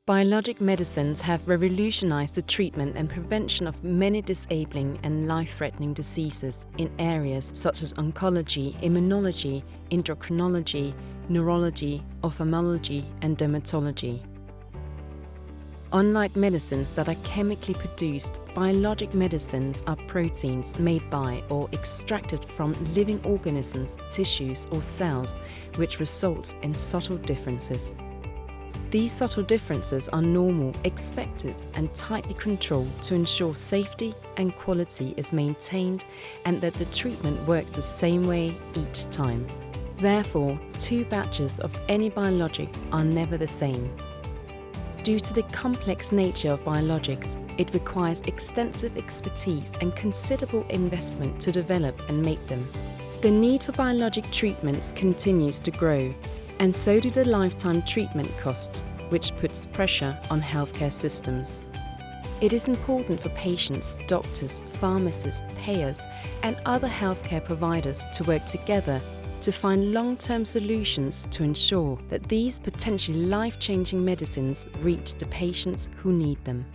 Biologic medicines have revolutionized the treatment and prevention of many disabling and life-threatening diseases in areas such as oncology, immunology, endocrinology, neurology, ophthalmology, and dermatology. Unlike medicines that are chemically produced, biologic medicines are proteins made by or extracted from living organisms, tissues, or cells, which results in subtle differences. These subtle differences are normal, expected, and tightly controlled to ensure safety and quality is maintained and that the treatment works the same way each time. Therefore, 2 batches of any biologic are never the same. Due to the complex nature of biologics, it requires extensive expertise and considerable investment to develop and make them. The need for biologic treatments continues to grow, and so do the lifetime treatment costs, which puts pressure on healthcare systems. It is important for patients, doctors, pharmacists, payers, and other healthcare providers to work together to find long-term solutions to ensure that these potentially life-changing medicines reach the patients who need them.